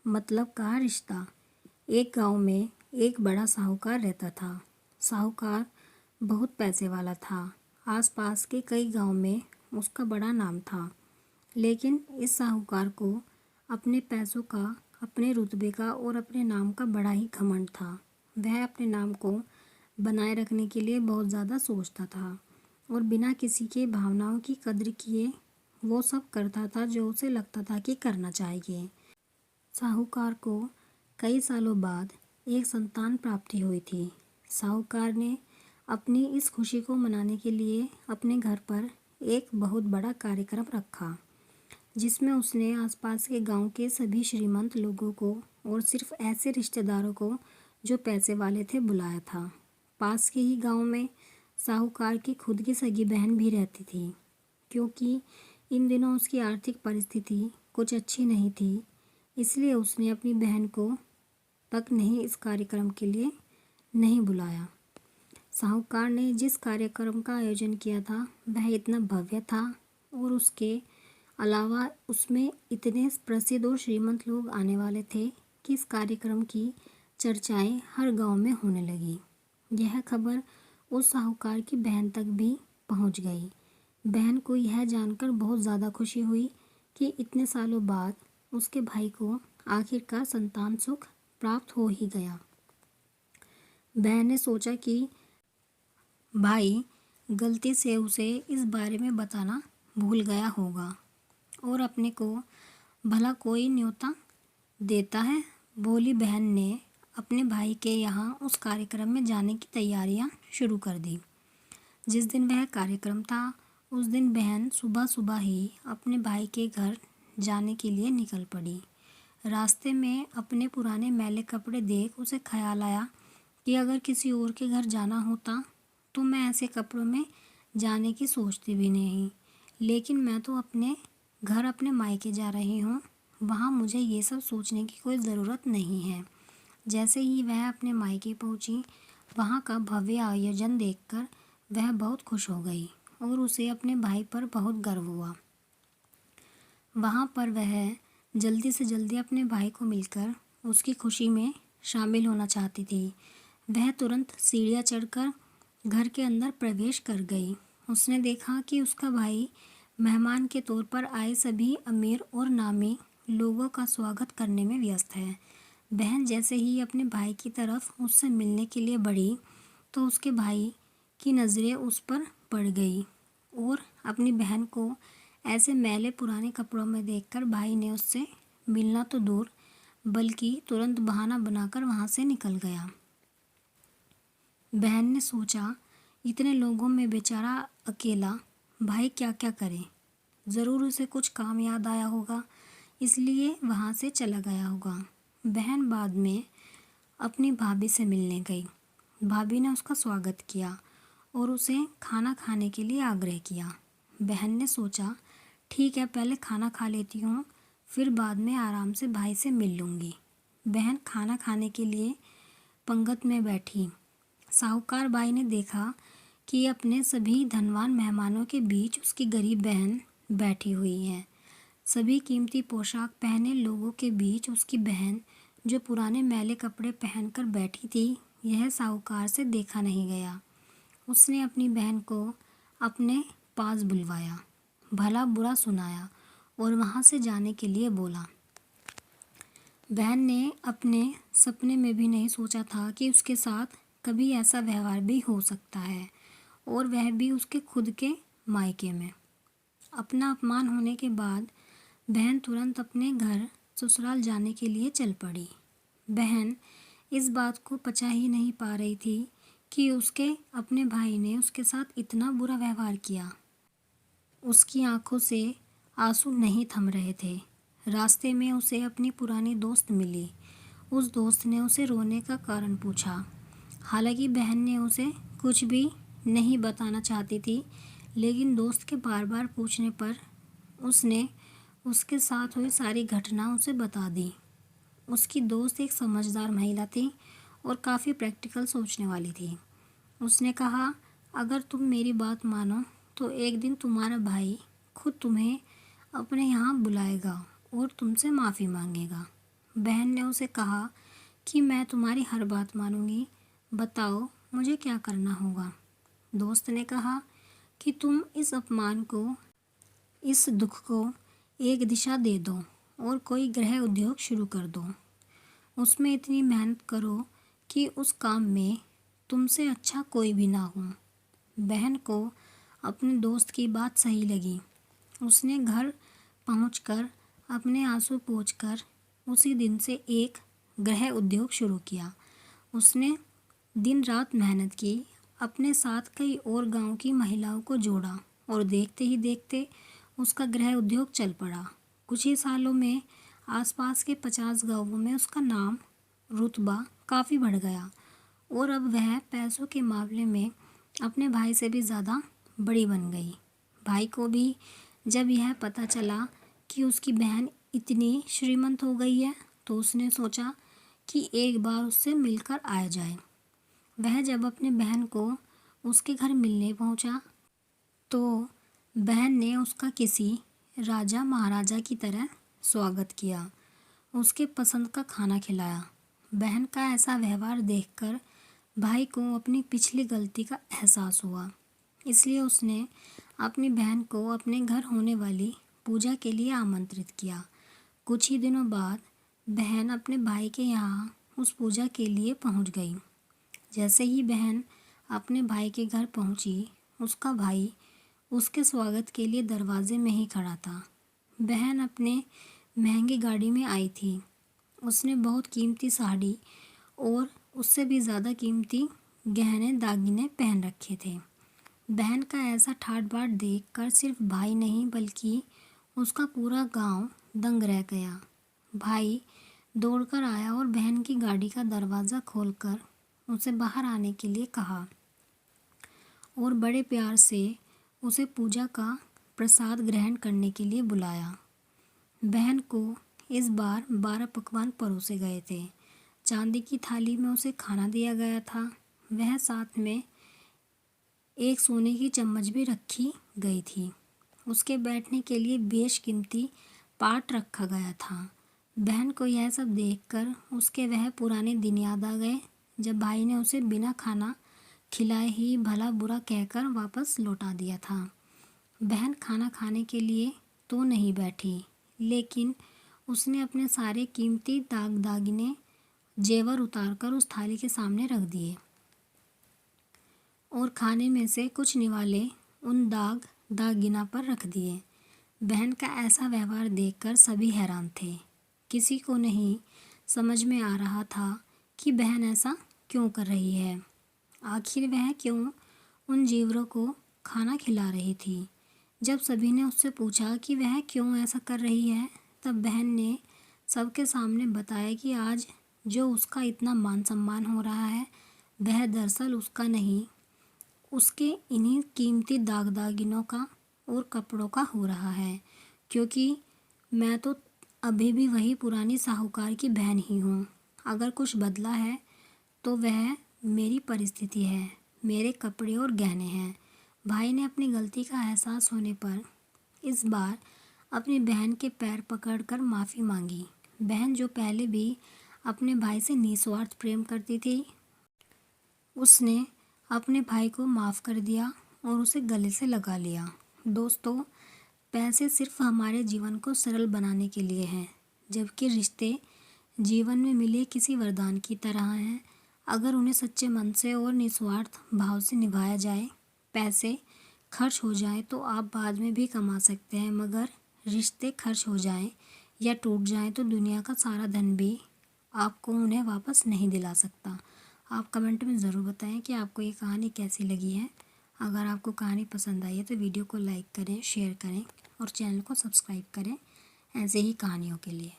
मतलब का रिश्ता। एक गांव में एक बड़ा साहूकार रहता था। साहूकार बहुत पैसे वाला था। आसपास के कई गांव में उसका बड़ा नाम था। लेकिन इस साहूकार को अपने पैसों का, अपने रुतबे का और अपने नाम का बड़ा ही घमंड था। वह अपने नाम को बनाए रखने के लिए बहुत ज़्यादा सोचता था और बिना किसी के भावनाओं की कद्र किए वो सब करता था जो उसे लगता था कि करना चाहिए। साहूकार को कई सालों बाद एक संतान प्राप्ति हुई थी। साहूकार ने अपनी इस खुशी को मनाने के लिए अपने घर पर एक बहुत बड़ा कार्यक्रम रखा, जिसमें उसने आसपास के गांव के सभी श्रीमंत लोगों को और सिर्फ ऐसे रिश्तेदारों को जो पैसे वाले थे बुलाया था। पास के ही गांव में साहूकार की खुद की सगी बहन भी रहती थी। क्योंकि इन दिनों उसकी आर्थिक परिस्थिति कुछ अच्छी नहीं थी, इसलिए उसने अपनी बहन को तक नहीं इस कार्यक्रम के लिए नहीं बुलाया। साहूकार ने जिस कार्यक्रम का आयोजन किया था वह इतना भव्य था और उसके अलावा उसमें इतने प्रसिद्ध और श्रीमंत लोग आने वाले थे कि इस कार्यक्रम की चर्चाएं हर गांव में होने लगी। यह खबर उस साहूकार की बहन तक भी पहुंच गई। बहन को यह जानकर बहुत ज़्यादा खुशी हुई कि इतने सालों बाद उसके भाई को आखिरकार संतान सुख प्राप्त हो ही गया। बहन ने सोचा कि भाई गलती से उसे इस बारे में बताना भूल गया होगा और अपने को भला कोई न्योता देता है। भोली बहन ने अपने भाई के यहाँ उस कार्यक्रम में जाने की तैयारियां शुरू कर दी। जिस दिन वह कार्यक्रम था उस दिन बहन सुबह सुबह ही अपने भाई के घर जाने के लिए निकल पड़ी। रास्ते में अपने पुराने मैले कपड़े देख उसे ख्याल आया कि अगर किसी और के घर जाना होता तो मैं ऐसे कपड़ों में जाने की सोचती भी नहीं, लेकिन मैं तो अपने घर अपने मायके जा रही हूँ, वहाँ मुझे ये सब सोचने की कोई ज़रूरत नहीं है। जैसे ही वह अपने मायके पहुँची, वहाँ का भव्य आयोजन देखकर वह बहुत खुश हो गई और उसे अपने भाई पर बहुत गर्व हुआ। वहाँ पर वह जल्दी से जल्दी अपने भाई को मिलकर उसकी खुशी में शामिल होना चाहती थी। वह तुरंत सीढ़ियाँ चढ़कर घर के अंदर प्रवेश कर गई। उसने देखा कि उसका भाई मेहमान के तौर पर आए सभी अमीर और नामी लोगों का स्वागत करने में व्यस्त है। बहन जैसे ही अपने भाई की तरफ उससे मिलने के लिए बढ़ी तो उसके भाई की नज़रें उस पर पड़ गई और अपनी बहन को ऐसे मैले पुराने कपड़ों में देखकर भाई ने उससे मिलना तो दूर बल्कि तुरंत बहाना बनाकर वहाँ से निकल गया। बहन ने सोचा, इतने लोगों में बेचारा अकेला भाई क्या क्या करे, ज़रूर उसे कुछ काम याद आया होगा, इसलिए वहाँ से चला गया होगा। बहन बाद में अपनी भाभी से मिलने गई। भाभी ने उसका स्वागत किया और उसे खाना खाने के लिए आग्रह किया। बहन ने सोचा, ठीक है, पहले खाना खा लेती हूँ, फिर बाद में आराम से भाई से मिल लूँगी। बहन खाना खाने के लिए पंगत में बैठी। साहूकार भाई ने देखा कि अपने सभी धनवान मेहमानों के बीच उसकी गरीब बहन बैठी हुई है। सभी कीमती पोशाक पहने लोगों के बीच उसकी बहन जो पुराने मैले कपड़े पहनकर बैठी थी, यह साहूकार से देखा नहीं गया। उसने अपनी बहन को अपने पास बुलवाया, भला बुरा सुनाया और वहाँ से जाने के लिए बोला। बहन ने अपने सपने में भी नहीं सोचा था कि उसके साथ कभी ऐसा व्यवहार भी हो सकता है, और वह भी उसके खुद के मायके में। अपना अपमान होने के बाद बहन तुरंत अपने घर ससुराल जाने के लिए चल पड़ी। बहन इस बात को पचा ही नहीं पा रही थी कि उसके अपने भाई ने उसके साथ इतना बुरा व्यवहार किया। उसकी आंखों से आंसू नहीं थम रहे थे। रास्ते में उसे अपनी पुरानी दोस्त मिली। उस दोस्त ने उसे रोने का कारण पूछा। हालांकि बहन ने उसे कुछ भी नहीं बताना चाहती थी, लेकिन दोस्त के बार बार पूछने पर उसने उसके साथ हुई सारी घटना उसे बता दी। उसकी दोस्त एक समझदार महिला थी और काफ़ी प्रैक्टिकल सोचने वाली थी। उसने कहा, अगर तुम मेरी बात मानो तो एक दिन तुम्हारा भाई खुद तुम्हें अपने यहाँ बुलाएगा और तुमसे माफ़ी मांगेगा। बहन ने उसे कहा कि मैं तुम्हारी हर बात मानूंगी, बताओ मुझे क्या करना होगा। दोस्त ने कहा कि तुम इस अपमान को, इस दुख को एक दिशा दे दो और कोई गृह उद्योग शुरू कर दो। उसमें इतनी मेहनत करो कि उस काम में तुमसे अच्छा कोई भी ना हो। बहन को अपने दोस्त की बात सही लगी। उसने घर पहुंचकर अपने आंसू पोंछकर उसी दिन से एक गृह उद्योग शुरू किया। उसने दिन रात मेहनत की, अपने साथ कई और गांव की महिलाओं को जोड़ा और देखते ही देखते उसका गृह उद्योग चल पड़ा। कुछ ही सालों में आसपास के 50 गांवों में उसका नाम, रुतबा काफ़ी बढ़ गया और अब वह पैसों के मामले में अपने भाई से भी ज़्यादा बड़ी बन गई। भाई को भी जब यह पता चला कि उसकी बहन इतनी श्रीमंत हो गई है तो उसने सोचा कि एक बार उससे मिलकर आया जाए। वह जब अपनी बहन को उसके घर मिलने पहुंचा तो बहन ने उसका किसी राजा महाराजा की तरह स्वागत किया, उसके पसंद का खाना खिलाया। बहन का ऐसा व्यवहार देखकर भाई को अपनी पिछली गलती का एहसास हुआ, इसलिए उसने अपनी बहन को अपने घर होने वाली पूजा के लिए आमंत्रित किया। कुछ ही दिनों बाद बहन अपने भाई के यहाँ उस पूजा के लिए पहुँच गई। जैसे ही बहन अपने भाई के घर पहुँची, उसका भाई उसके स्वागत के लिए दरवाजे में ही खड़ा था। बहन अपने महंगी गाड़ी में आई थी। उसने बहुत कीमती साड़ी और उससे भी ज़्यादा कीमती गहने दागिने पहन रखे थे। बहन का ऐसा ठाट बाट देखकर सिर्फ भाई नहीं बल्कि उसका पूरा गांव दंग रह गया। भाई दौड़कर आया और बहन की गाड़ी का दरवाज़ा खोलकर उसे बाहर आने के लिए कहा और बड़े प्यार से उसे पूजा का प्रसाद ग्रहण करने के लिए बुलाया। बहन को इस बार 12 पकवान परोसे गए थे। चांदी की थाली में उसे खाना दिया गया था। वह साथ में एक सोने की चम्मच भी रखी गई थी। उसके बैठने के लिए बेशकीमती पाट रखा गया था। बहन को यह सब देखकर उसके वह पुराने दिन याद आ गए जब भाई ने उसे बिना खाना खिलाए ही भला बुरा कहकर वापस लौटा दिया था। बहन खाना खाने के लिए तो नहीं बैठी, लेकिन उसने अपने सारे कीमती दागिने जेवर उतारकर उस थाली के सामने रख दिए और खाने में से कुछ निवाले उन दागिना पर रख दिए। बहन का ऐसा व्यवहार देखकर सभी हैरान थे। किसी को नहीं समझ में आ रहा था कि बहन ऐसा क्यों कर रही है। आखिर वह क्यों उन जीवरों को खाना खिला रही थी। जब सभी ने उससे पूछा कि वह क्यों ऐसा कर रही है, तब बहन ने सबके सामने बताया कि आज जो उसका इतना मान सम्मान हो रहा है वह दरअसल उसका नहीं, उसके इन्हीं कीमती दागिनों का और कपड़ों का हो रहा है, क्योंकि मैं तो अभी भी वही पुरानी साहूकार की बहन ही हूँ। अगर कुछ बदला है तो वह मेरी परिस्थिति है, मेरे कपड़े और गहने हैं। भाई ने अपनी गलती का एहसास होने पर इस बार अपनी बहन के पैर पकड़कर माफ़ी मांगी। बहन जो पहले भी अपने भाई से निस्वार्थ प्रेम करती थी, उसने अपने भाई को माफ़ कर दिया और उसे गले से लगा लिया। दोस्तों, पैसे सिर्फ हमारे जीवन को सरल बनाने के लिए हैं, जबकि रिश्ते जीवन में मिले किसी वरदान की तरह हैं। अगर उन्हें सच्चे मन से और निस्वार्थ भाव से निभाया जाए, पैसे खर्च हो जाएं तो आप बाद में भी कमा सकते हैं, मगर रिश्ते खर्च हो जाएं या टूट जाएं तो दुनिया का सारा धन भी आपको उन्हें वापस नहीं दिला सकता। आप कमेंट में ज़रूर बताएं कि आपको ये कहानी कैसी लगी है। अगर आपको कहानी पसंद आई है तो वीडियो को लाइक करें, शेयर करें और चैनल को सब्सक्राइब करें ऐसे ही कहानियों के लिए।